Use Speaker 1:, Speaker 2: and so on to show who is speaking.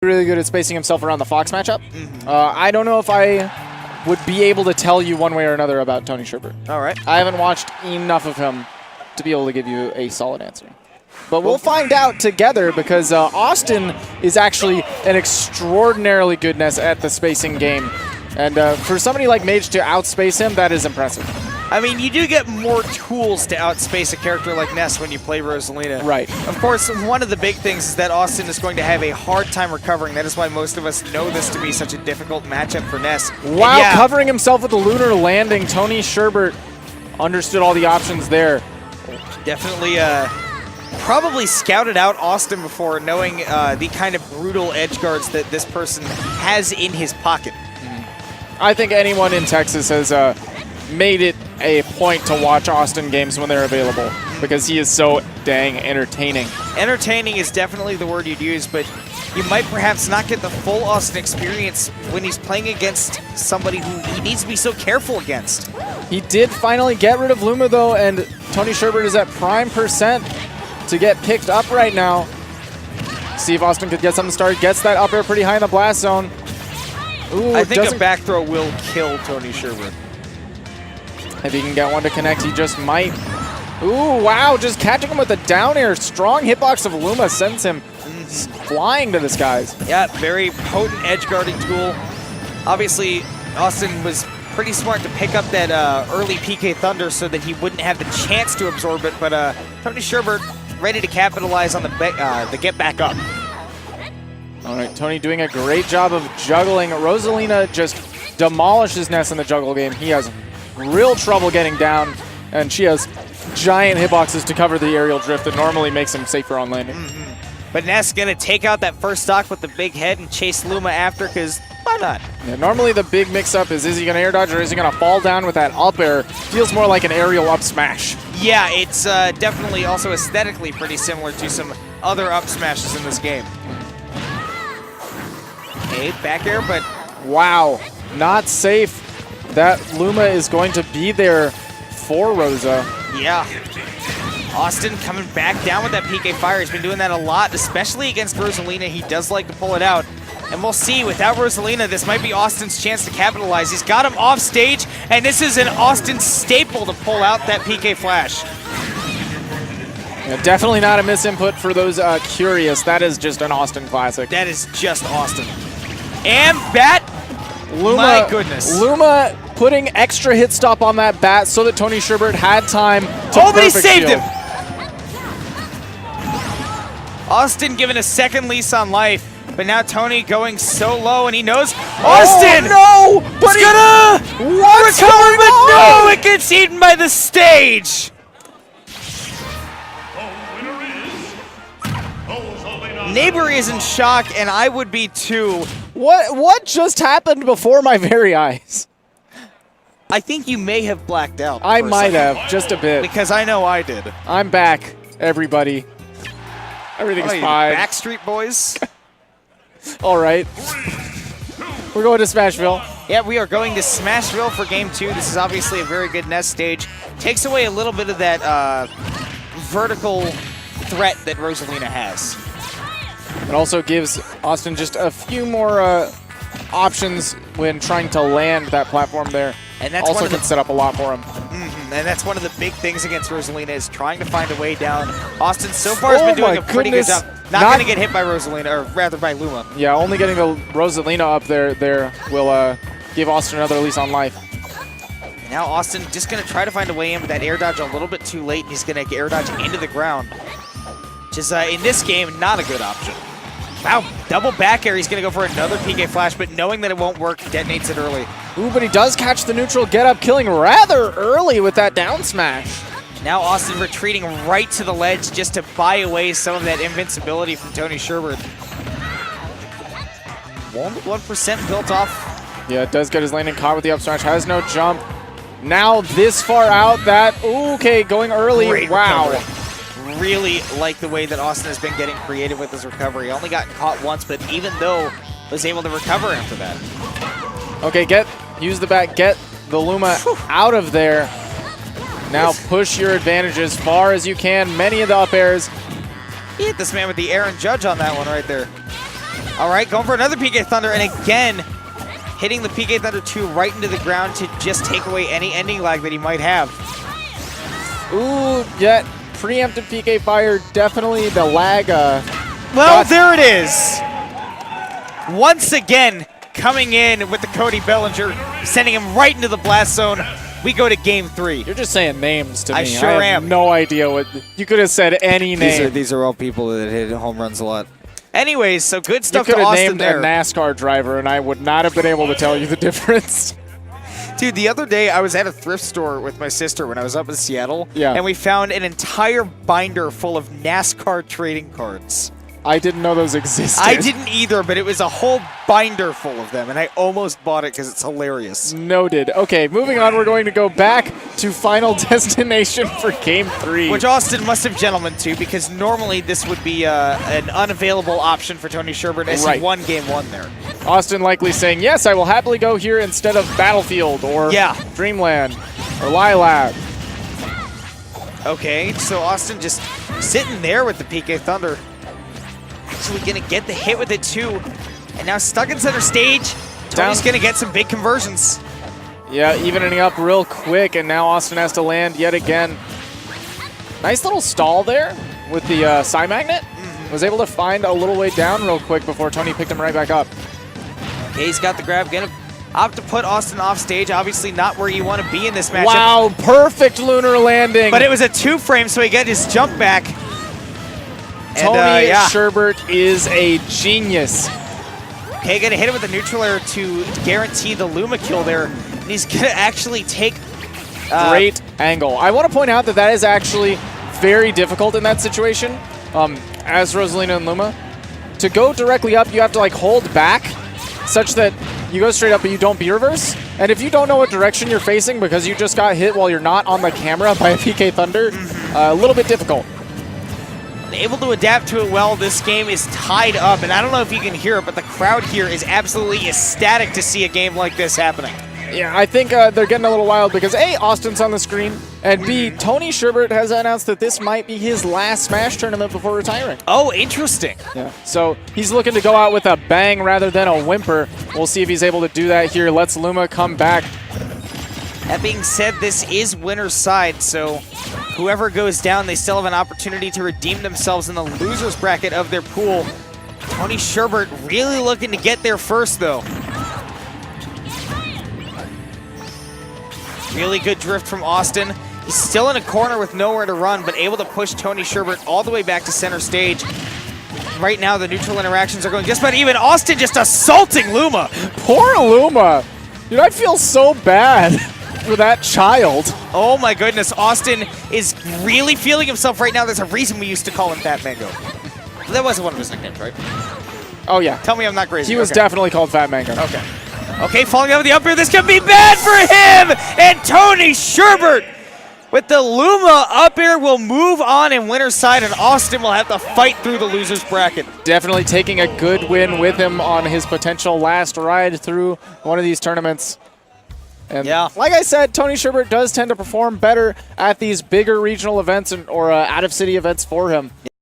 Speaker 1: really good at spacing himself around the Fox matchup. I don't know if I would be able to tell you one way or another about TonySherbert.
Speaker 2: All right.
Speaker 1: I haven't watched enough of him to be able to give you a solid answer. But we'll find out together because Awestin is actually an extraordinarily good Ness at the spacing game. And for somebody like Mage to outspace him, that is impressive.
Speaker 2: I mean, you do get more tools to outspace a character like Ness when you play Rosalina.
Speaker 1: Right.
Speaker 2: Of course, one of the big things is that Awestin is going to have a hard time recovering. That is why most of us know this to be such a difficult matchup for Ness.
Speaker 1: Wow,
Speaker 2: yeah,
Speaker 1: covering himself with the lunar landing. TonySherbert understood all the options there.
Speaker 2: Definitely probably scouted out Awestin before, knowing the kind of brutal edge guards that this person has in his pocket.
Speaker 1: I think anyone in Texas has made it a point to watch Awestin games when they're available because he is so dang entertaining.
Speaker 2: Entertaining is definitely the word you'd use, but you might perhaps not get the full Awestin experience when he's playing against somebody who he needs to be so careful against.
Speaker 1: He did finally get rid of Luma though, and TonySherbert is at prime percent to get picked up right now. See if Awestin could get something started. Gets that up air pretty high in the blast zone. Ooh,
Speaker 2: I think a back throw will kill TonySherbert.
Speaker 1: If he can get one to connect, he just might. Ooh, wow, just catching him with a down air. Strong hitbox of Luma sends him flying to the skies.
Speaker 2: Yeah, very potent edge guarding tool. Obviously, Awestin was pretty smart to pick up that early PK Thunder so that he wouldn't have the chance to absorb it, but TonySherbert ready to capitalize on the get back up.
Speaker 1: All right, Tony doing a great job of juggling. Rosalina just demolishes Ness in the juggle game. He has real trouble getting down, and she has giant hitboxes to cover the aerial drift that normally makes him safer on landing.
Speaker 2: But Ness gonna take out that first stock with the big head and chase Luma after, because why not?
Speaker 1: Yeah, normally the big mix-up is he gonna air dodge or is he gonna fall down with that up air? Feels more like an aerial up smash.
Speaker 2: Yeah, it's definitely also aesthetically pretty similar to some other up smashes in this game. Okay, back air, but
Speaker 1: wow, not safe. That Luma is going to be there for Rosa.
Speaker 2: yeah. Awestin coming back down with that PK fire. He's been doing that a lot, especially against Rosalina. He does like to pull it out. And we'll see, without Rosalina, this might be Austin's chance to capitalize. He's got him off stage, and this is an Awestin staple to pull out that PK flash.
Speaker 1: Yeah, definitely not a misinput for those curious. That is just an Awestin classic.
Speaker 2: That is just Awestin. And bat.
Speaker 1: Luma,
Speaker 2: my goodness.
Speaker 1: Luma putting extra hit stop on that bat so that TonySherbert had time to
Speaker 2: Oh, but he
Speaker 1: perfect
Speaker 2: saved
Speaker 1: shield.
Speaker 2: him! Awestin given a second lease on life, but now Tony going so low, and he knows Awestin!
Speaker 1: Oh, no! But
Speaker 2: he's gonna recover, but no! It gets eaten by the stage! Neighbor is in shock, and I would be too.
Speaker 1: What just happened before my very eyes?
Speaker 2: I think you may have blacked out.
Speaker 1: I
Speaker 2: for a
Speaker 1: might
Speaker 2: second.
Speaker 1: have, just a bit.
Speaker 2: Because I know I did.
Speaker 1: I'm back, everybody. Everything's
Speaker 2: you
Speaker 1: fine.
Speaker 2: Backstreet Boys.
Speaker 1: All right. We're going to Smashville.
Speaker 2: Yeah, we are going to Smashville for Game 2. This is obviously a very good Ness stage. Takes away a little bit of that vertical threat that Rosalina has.
Speaker 1: It also gives Awestin just a few more options when trying to land that platform there.
Speaker 2: And that's
Speaker 1: also
Speaker 2: one of
Speaker 1: can set up a lot for him.
Speaker 2: And that's one of the big things against Rosalina is trying to find a way down. Awestin so far has been doing a pretty good job. Not going to get hit by Rosalina, or rather by Luma.
Speaker 1: Yeah, only getting the Rosalina up there will give Awestin another lease on life.
Speaker 2: Now Awestin just going to try to find a way in, but that air dodge a little bit too late, and he's going to air dodge into the ground. Which is, in this game, not a good option. Wow, double back air. He's going to go for another PK flash, but knowing that it won't work, detonates it early.
Speaker 1: Ooh, but he does catch the neutral get up, killing rather early with that down smash.
Speaker 2: Now Awestin retreating right to the ledge just to buy away some of that invincibility from TonySherbert. 1% built off.
Speaker 1: Yeah, it does get his landing caught with the up smash, has no jump. Now this far out, that, ooh, okay, going early,
Speaker 2: Great
Speaker 1: wow.
Speaker 2: recovery. Really like the way that Awestin has been getting creative with his recovery. Only got caught once, but even though was able to recover after that.
Speaker 1: Okay, use the back, get the Luma out of there. Now push your advantage as far as you can. Many of the up airs.
Speaker 2: He hit this man with the Aaron Judge on that one right there. All right, going for another PK Thunder, and again, hitting the PK Thunder 2 right into the ground to just take away any ending lag that he might have.
Speaker 1: Ooh, yet preemptive PK fire, definitely the lag.
Speaker 2: Well, there it is. Once again, coming in with the Cody Bellinger, sending him right into the blast zone. We go to game 3.
Speaker 1: You're just saying names to me.
Speaker 2: I sure
Speaker 1: have
Speaker 2: am.
Speaker 1: No idea what you could have said. Any name.
Speaker 2: These are all people that hit home runs a lot. Anyways, so good stuff
Speaker 1: you
Speaker 2: to
Speaker 1: could have
Speaker 2: Awestin
Speaker 1: named
Speaker 2: there.
Speaker 1: a NASCAR driver, and I would not have been able to tell you the difference.
Speaker 2: Dude, the other day I was at a thrift store with my sister when I was up in Seattle,
Speaker 1: Yeah.
Speaker 2: and we found an entire binder full of NASCAR trading cards.
Speaker 1: I didn't know those existed.
Speaker 2: I didn't either, but it was a whole binder full of them, and I almost bought it because it's hilarious.
Speaker 1: Noted. Okay, moving on, we're going to go back to Final Destination for Game 3.
Speaker 2: Which Awestin must have gentlemen to, because normally this would be an unavailable option for TonySherbert as he won game 1 there.
Speaker 1: Awestin likely saying, yes, I will happily go here instead of Battlefield or Dreamland or Lilac.
Speaker 2: Okay, so Awestin just sitting there with the PK Thunder. Actually gonna get the hit with it too. And now stuck in center stage. Tony's gonna get some big conversions.
Speaker 1: Yeah, evening up real quick, and now Awestin has to land yet again. Nice little stall there with the Psy Magnet. Was able to find a little way down real quick before Tony picked him right back up.
Speaker 2: Okay, he's got the grab. Gonna opt to put Awestin off stage. Obviously not where you want to be in this matchup.
Speaker 1: Wow, perfect lunar landing.
Speaker 2: But it was a 2-frame, so he got his jump back.
Speaker 1: TonySherbert is a genius.
Speaker 2: Okay, gonna hit it with the neutral air to guarantee the Luma kill there. And he's gonna actually take
Speaker 1: great angle. I want to point out that that is actually very difficult in that situation. As Rosalina and Luma, to go directly up, you have to like hold back such that you go straight up but you don't B-reverse. And if you don't know what direction you're facing because you just got hit while you're not on the camera by a PK Thunder, a little bit difficult.
Speaker 2: Able to adapt to it well. This game is tied up, and I don't know if you can hear it, but the crowd here is absolutely ecstatic to see a game like this happening.
Speaker 1: Yeah, I think they're getting a little wild because A, Austin's on the screen, and B, TonySherbert has announced that this might be his last Smash tournament before retiring.
Speaker 2: Oh, interesting.
Speaker 1: Yeah, so he's looking to go out with a bang rather than a whimper. We'll see if he's able to do that here. Let's Luma come back.
Speaker 2: That being said, this is winner's side, so whoever goes down, they still have an opportunity to redeem themselves in the loser's bracket of their pool. TonySherbert really looking to get there first, though. Really good drift from Awestin. He's still in a corner with nowhere to run, but able to push TonySherbert all the way back to center stage. Right now, the neutral interactions are going just about even. Awestin just assaulting Luma.
Speaker 1: Poor Luma. Dude, I feel so bad for that child.
Speaker 2: Oh my goodness, Awestin is really feeling himself right now. There's a reason we used to call him Fat Mango. That wasn't one of his nicknames, right?
Speaker 1: Oh yeah.
Speaker 2: Tell me I'm not crazy.
Speaker 1: He was definitely called Fat Mango.
Speaker 2: Okay. Okay, falling out of the up air. This could be bad for him! And TonySherbert with the Luma up air will move on in winner's side, and Awestin will have to fight through the loser's bracket.
Speaker 1: Definitely taking a good win with him on his potential last ride through one of these tournaments. And like I said, TonySherbert does tend to perform better at these bigger regional events or out-of-city events for him.